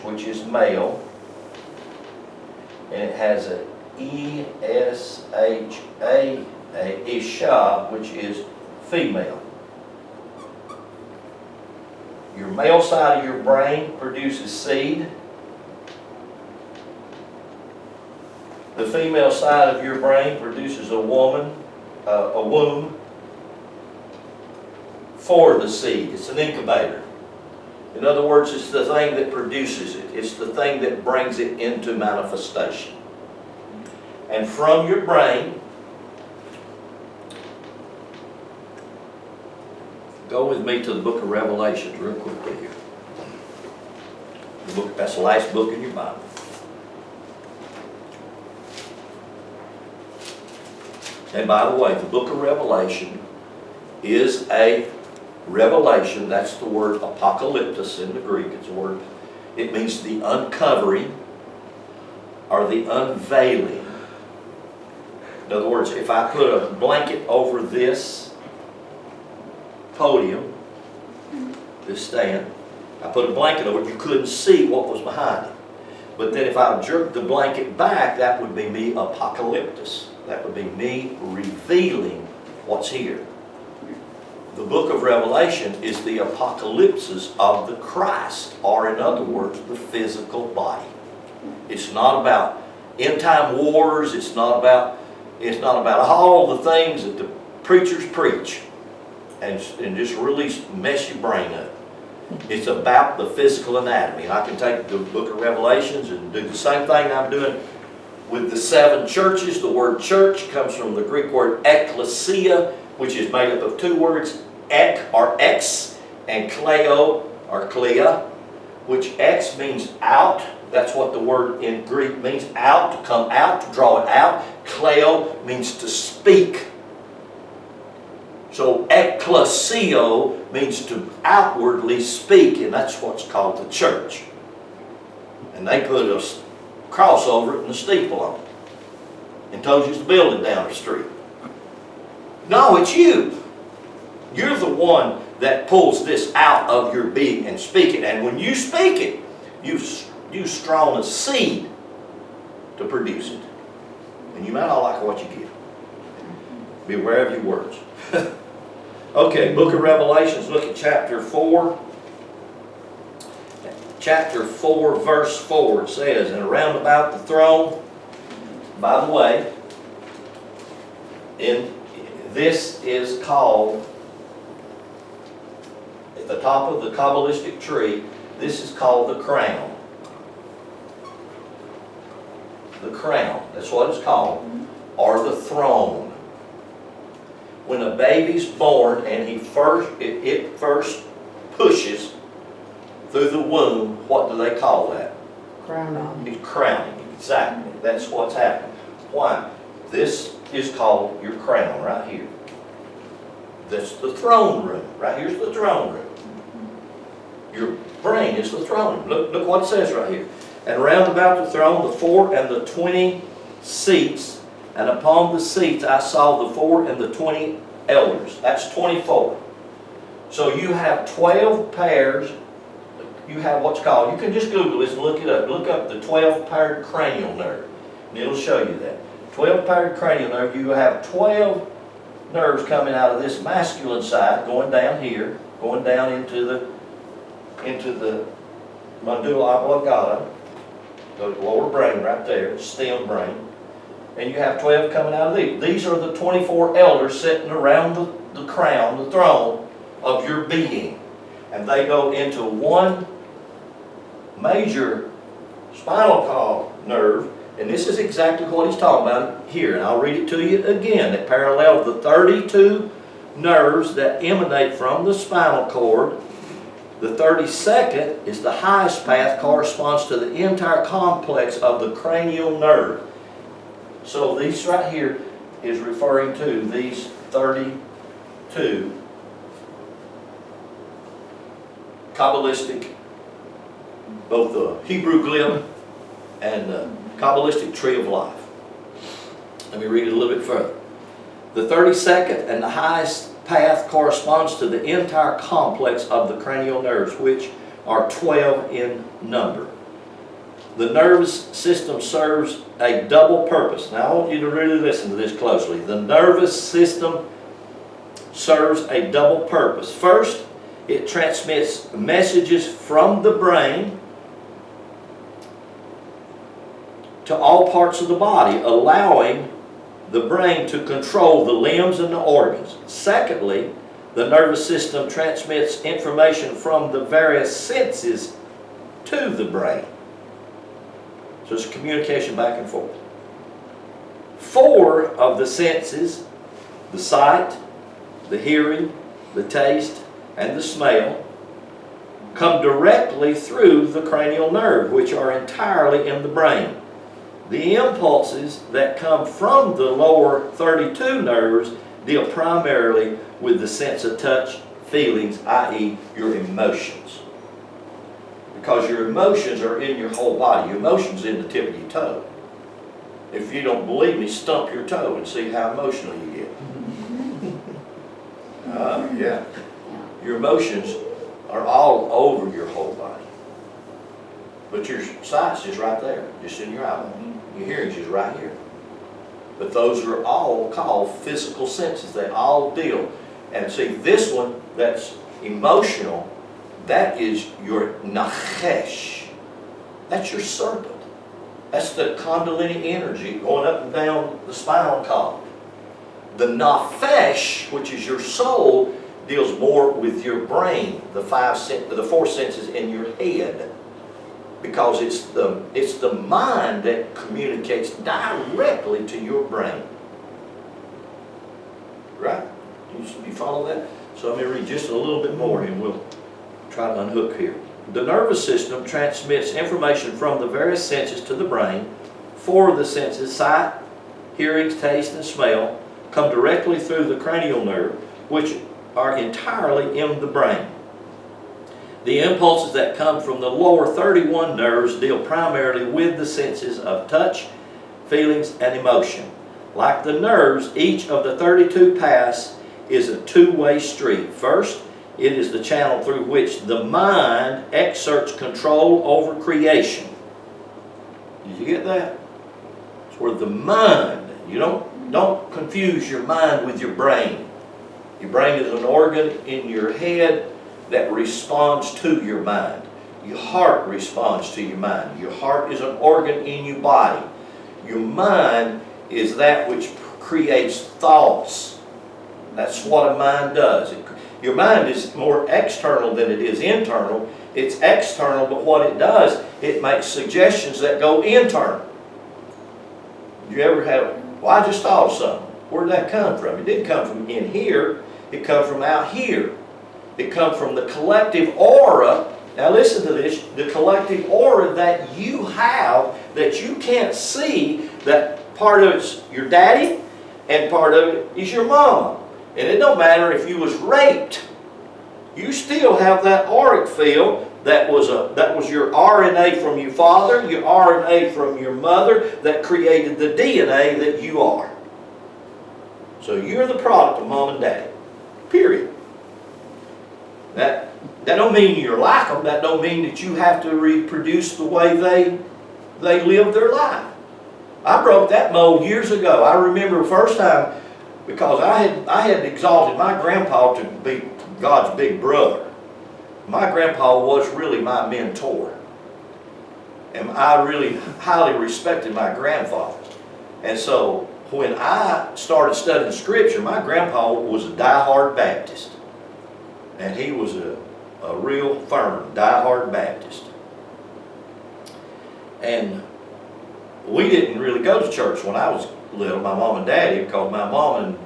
which is male, and it has a E-S-H-A, Isha, which is female. Your male side of your brain produces seed. The female side of your brain produces a womb for the seed. It's an incubator. In other words, it's the thing that produces it. It's the thing that brings it into manifestation. And from your brain, go with me to the book of Revelations real quickly here. That's the last book in your Bible. And by the way, the book of Revelation is a revelation, that's the word apocalyptus in the Greek, it's a word, it means the uncovering or the unveiling. In other words, if I put a blanket over this podium, this stand, I put a blanket over it, you couldn't see what was behind it. But then if I jerked the blanket back, that would be me apocalyptus. That would be me revealing what's here. The book of Revelation is the apocalypses of the Christ, or in other words, the physical body. It's not about end time wars, it's not about all the things that the preachers preach and just really mess your brain up. It's about the physical anatomy. And I can take the book of Revelations and do the same thing I'm doing with the 7 churches. The word church comes from the Greek word ekklesia, which is made up of 2 words, ek or ex, and kleo or klea, which ex means out. That's what the word in Greek means, out, to come out, to draw it out. Kleo means to speak. So ekklesio means to outwardly speak, and that's what's called the church. And they put a cross over it and a steeple on it and told you to build it down the street. No, it's you. You're the one that pulls this out of your being and speak it. And when you speak it, you've strong a seed to produce it. And you might not like what you get. Beware of your words. Okay, book of Revelations, look at chapter 4. Chapter 4, verse 4, it says, and around about the throne, by the way, this is called, at the top of the Kabbalistic tree, this is called the crown. The crown, that's what it's called, or the throne. When a baby's born and it first pushes through the womb, what do they call that? Crowning. It's crowning, exactly. That's what's happening. Why? This is called your crown right here. That's the throne room. Right here's the throne room. Your brain is the throne room. Look what it says right here. And round about the throne, the 4 and the 20 seats, and upon the seats I saw the 4 and the 20 elders. That's 24. So you have 12 pairs. You have what's called, you can just Google this and look it up. Look up the 12-paired cranial nerve, and it'll show you that. 12-paired cranial nerve, you have 12 nerves coming out of this masculine side, going down here, going down into the medulla oblongata, the lower brain right there, stem brain. And you have 12 coming out of these. These are the 24 elders sitting around the crown, the throne of your being. And they go into one major spinal column nerve, and this is exactly what he's talking about here. And I'll read it to you again. It parallels the 32 nerves that emanate from the spinal cord. The 32nd is the highest path, corresponds to the entire complex of the cranial nerve. So this right here is referring to these 32 Kabbalistic, both the Hebrew glyph and the Kabbalistic tree of life. Let me read it a little bit further. The 32nd and the highest path corresponds to the entire complex of the cranial nerves, which are 12 in number. The nervous system serves a double purpose. Now I want you to really listen to this closely. The nervous system serves a double purpose. First, it transmits messages from the brain to all parts of the body, allowing the brain to control the limbs and the organs. Secondly, the nervous system transmits information from the various senses to the brain. So it's communication back and forth. 4 of the senses, the sight, the hearing, the taste, and the smell, come directly through the cranial nerve, which are entirely in the brain. The impulses that come from the lower 32 nerves deal primarily with the sense of touch, feelings, i.e. your emotions. Because your emotions are in your whole body. Your emotions in the tip of your toe. If you don't believe me, stump your toe and see how emotional you get. Yeah. Your emotions are all over your whole body. But your sight's just right there, just in your eyeball. Your hearing's just right here. But those are all called physical senses. They all deal. And see, this one that's emotional, that is your nachesh. That's your serpent. That's the kundalini energy going up and down the spinal column. The nafesh, which is your soul, deals more with your brain, the four senses in your head. Because it's the mind that communicates directly to your brain. Right? You follow that? So let me read just a little bit more and we'll try to unhook here. The nervous system transmits information from the various senses to the brain. Four of the senses, sight, hearing, taste, and smell, come directly through the cranial nerve, which are entirely in the brain. The impulses that come from the lower 31 nerves deal primarily with the senses of touch, feelings, and emotion. Like the nerves, each of the 32 paths is a two-way street. First, it is the channel through which the mind exerts control over creation. Did you get that? It's where the mind, you don't confuse your mind with your brain. Your brain is an organ in your head that responds to your mind. Your heart responds to your mind. Your heart is an organ in your body. Your mind is that which creates thoughts. That's what a mind does. Your mind is more external than it is internal. It's external, but what it does, it makes suggestions that go internal. You ever have, well, I just thought of something. Where did that come from? It didn't come from in here. It come from out here. It comes from the collective aura. Now listen to this. The collective aura that you have that you can't see, that part of it's your daddy and part of it is your mama. And it don't matter if you was raped. You still have that auric field that was your RNA from your father, your RNA from your mother that created the DNA that you are. So you're the product of mom and daddy. Period. That don't mean you're like them. That don't mean that you have to reproduce the way they live their life. I broke that mold years ago. I remember the first time, because I had exalted my grandpa to be God's big brother. My grandpa was really my mentor. And I really highly respected my grandfather. And so when I started studying Scripture, my grandpa was a diehard Baptist. And he was a real firm, diehard Baptist. And we didn't really go to church when I was little, my mom and daddy, because my mom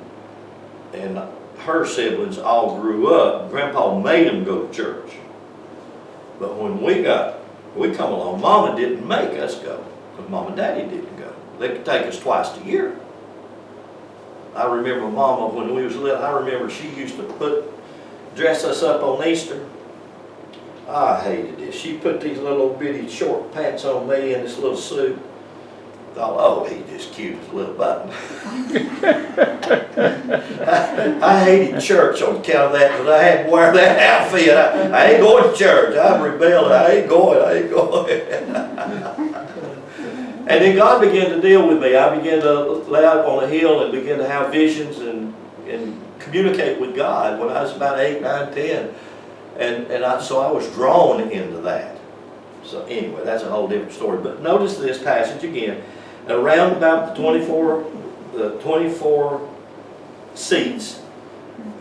and her siblings all grew up. Grandpa made them go to church. But when we come along, Mama didn't make us go, because Mom and Daddy didn't go. They could take us twice a year. I remember Mama, when we was little, I remember she used to dress us up on Easter. I hated this. She put these little bitty short pants on me and this little suit. Thought, oh, he's just cute as a little button. I hated church on account of that, because I had to wear that outfit. I ain't going to church. I'm rebelling. I ain't going. And then God began to deal with me. I began to lay out on a hill and begin to have visions and communicate with God when I was about 8, 9, 10. So I was drawn into that. So anyway, that's a whole different story. But notice this passage again. Around about the 24 seats,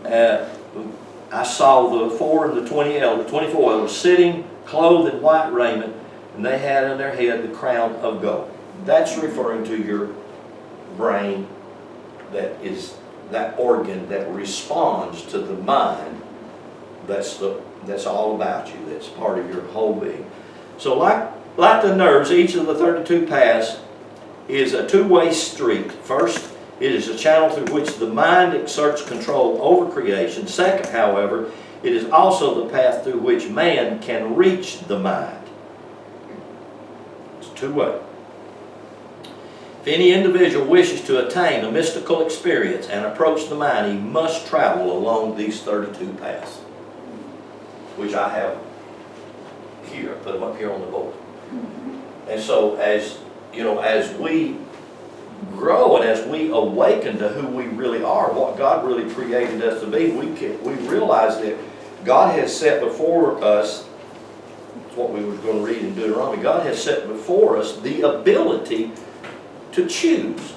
I saw the 4 and the 20 elders, 24 elders sitting clothed in white raiment, and they had on their head the crown of gold. That's referring to your brain, that is that organ that responds to the mind. That's all about you. That's part of your whole being. So like the nerves, each of the 32 paths is a two-way street. First, it is a channel through which the mind exerts control over creation. Second, however, It is also the path through which man can reach the mind. It's two-way. If any individual wishes to attain a mystical experience and approach the mind, he must travel along these 32 paths, which I have here, put them up here on the board. And so as, you know, as we grow and as we awaken to who we really are, what God really created us to be, we realize that God has set before us, it's what we were going to read in Deuteronomy, God has set before us the ability to choose.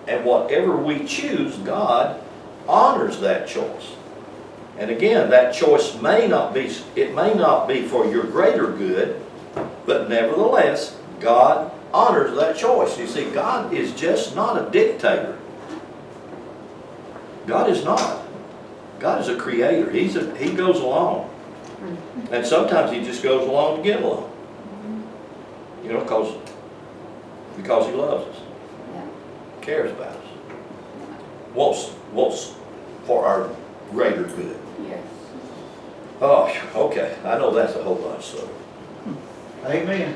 And whatever we choose, God honors that choice. And again, that choice may not be for your greater good, but nevertheless, God honors that choice. You see, God is just not a dictator. God is not. God is a creator. He goes along. And sometimes He just goes along to get along. You know, because He loves us. Cares about us. Wants for our greater good. Yes. Oh, okay. I know that's a whole bunch, so. Amen.